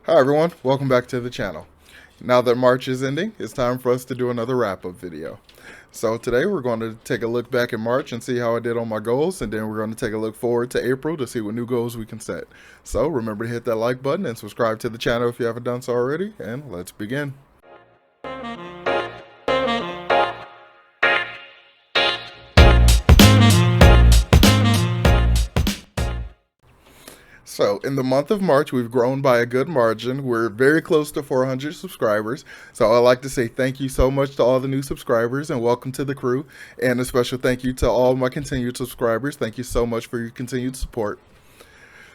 Hi everyone, welcome back to the channel. Now that March is ending, it's time for us to do another wrap-up video. So today we're going to take a look back at March and see how I did on my goals, and then we're going to take a look forward to April to see what new goals we can set. So remember to hit that like button and subscribe to the channel if you haven't done so already, and let's begin. So, in the month of March, we've grown by a good margin. We're very close to 400 subscribers. So, I'd like to say thank you so much to all the new subscribers and welcome to the crew. And a special thank you to all my continued subscribers. Thank you so much for your continued support.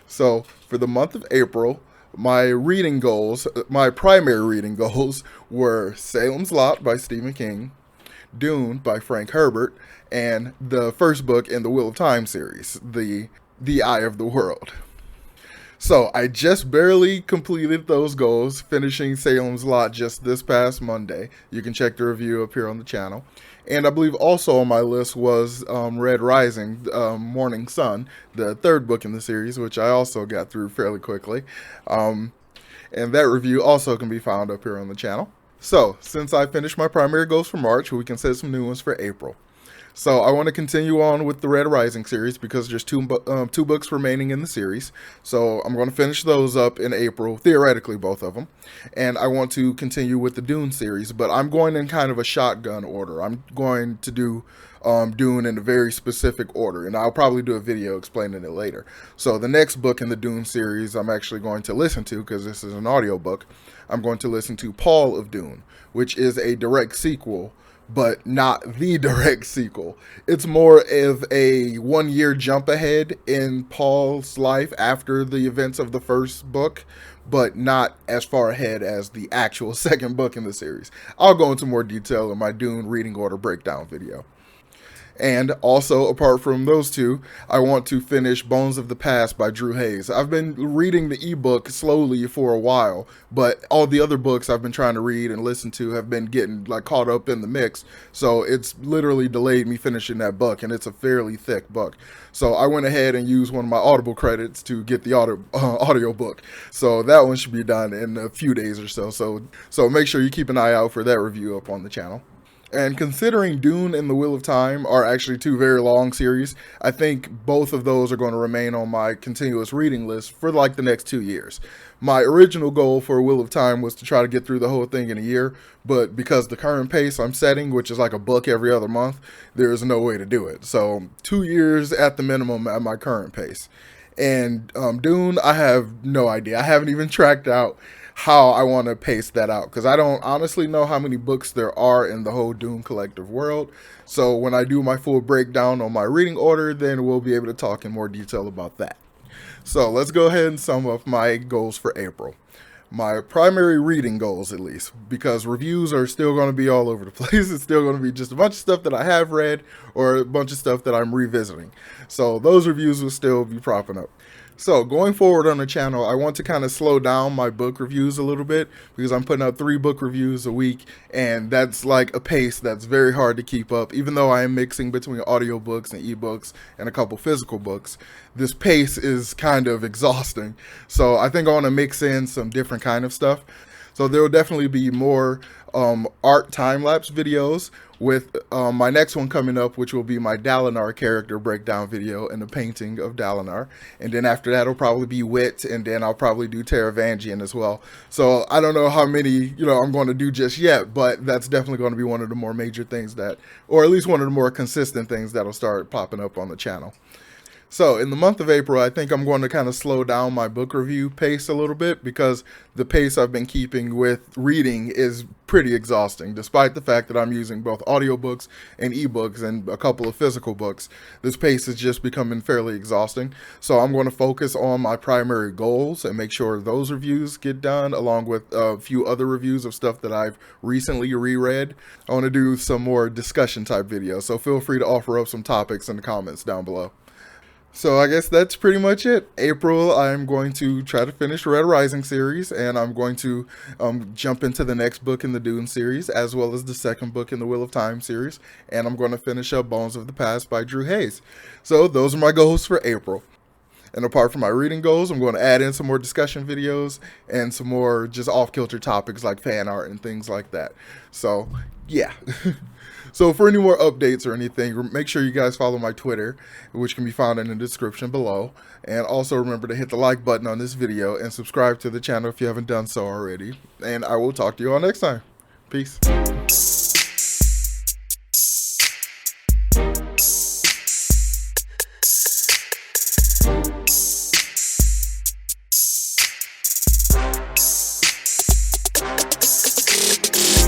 So, for the month of April, my reading goals, my primary reading goals were Salem's Lot by Stephen King, Dune by Frank Herbert, and the first book in the Wheel of Time series, The Eye of the World. So I just barely completed those goals, finishing Salem's Lot just this past Monday. You can check the review up here on the channel. And I believe also on my list was Red Rising, Morning Sun, the third book in the series, which I also got through fairly quickly. And that review also can be found up here on the channel. So, since I finished my primary goals for March, we can set some new ones for April. So I want to continue on with the Red Rising series because there's two books remaining in the series. So I'm going to finish those up in April, theoretically both of them. And I want to continue with the Dune series, but I'm going in kind of a shotgun order. I'm going to do Dune in a very specific order, and I'll probably do a video explaining it later. So the next book in the Dune series I'm actually going to listen to, because this is an audiobook, I'm going to listen to Paul of Dune, which is a direct sequel, but not the direct sequel. It's more of a 1 year jump ahead in Paul's life after the events of the first book, but not as far ahead as the actual second book in the series. I'll go into more detail in my Dune reading order breakdown video. And also, apart from those two, I want to finish Bones of the Past by Drew Hayes. I've been reading the ebook slowly for a while, but all the other books I've been trying to read and listen to have been getting caught up in the mix. So it's literally delayed me finishing that book, and it's a fairly thick book. So I went ahead and used one of my Audible credits to get the audio book. So that one should be done in a few days or so. So make sure you keep an eye out for that review up on the channel. And considering Dune and The Wheel of Time are actually two very long series, I think both of those are going to remain on my continuous reading list for the next 2 years. My original goal for Wheel of Time was to try to get through the whole thing in a year, but because the current pace I'm setting, which is like a book every other month, there is no way to do it. So 2 years at the minimum at my current pace. And Dune, I have no idea. I haven't even tracked out how I want to pace that out, because I don't honestly know how many books there are in the whole Dune collective world. So when I do my full breakdown on my reading order, then we'll be able to talk in more detail about that. So let's go ahead and sum up my goals for April. My primary reading goals, at least, because reviews are still going to be all over the place. It's still going to be just a bunch of stuff that I have read or a bunch of stuff that I'm revisiting. So those reviews will still be propping up. So going forward on the channel, I want to kind of slow down my book reviews a little bit, because I'm putting out 3 book reviews a week, and that's like a pace that's very hard to keep up. Even though I am mixing between audiobooks and ebooks and a couple physical books, this pace is kind of exhausting. So I think I want to mix in some different kind of stuff. So there will definitely be more art time-lapse videos, with my next one coming up, which will be my Dalinar character breakdown video and the painting of Dalinar. And then after that, it'll probably be Wit, and then I'll probably do Taravangian as well. So I don't know how many, I'm going to do just yet, but that's definitely going to be one of the more major things or at least one of the more consistent things that'll start popping up on the channel. So in the month of April, I think I'm going to kind of slow down my book review pace a little bit, because the pace I've been keeping with reading is pretty exhausting. Despite the fact that I'm using both audiobooks and ebooks and a couple of physical books, this pace is just becoming fairly exhausting. So I'm going to focus on my primary goals and make sure those reviews get done, along with a few other reviews of stuff that I've recently reread. I want to do some more discussion type videos, so feel free to offer up some topics in the comments down below. So I guess that's pretty much it. April, I'm going to try to finish Red Rising series, and I'm going to jump into the next book in the Dune series, as well as the second book in the Wheel of Time series, and I'm going to finish up Bones of the Past by Drew Hayes. So those are my goals for April. And apart from my reading goals, I'm going to add in some more discussion videos and some more just off-kilter topics like fan art and things like that. So, yeah. So for any more updates or anything, make sure you guys follow my Twitter, which can be found in the description below. And also remember to hit the like button on this video and subscribe to the channel if you haven't done so already. And I will talk to you all next time. Peace.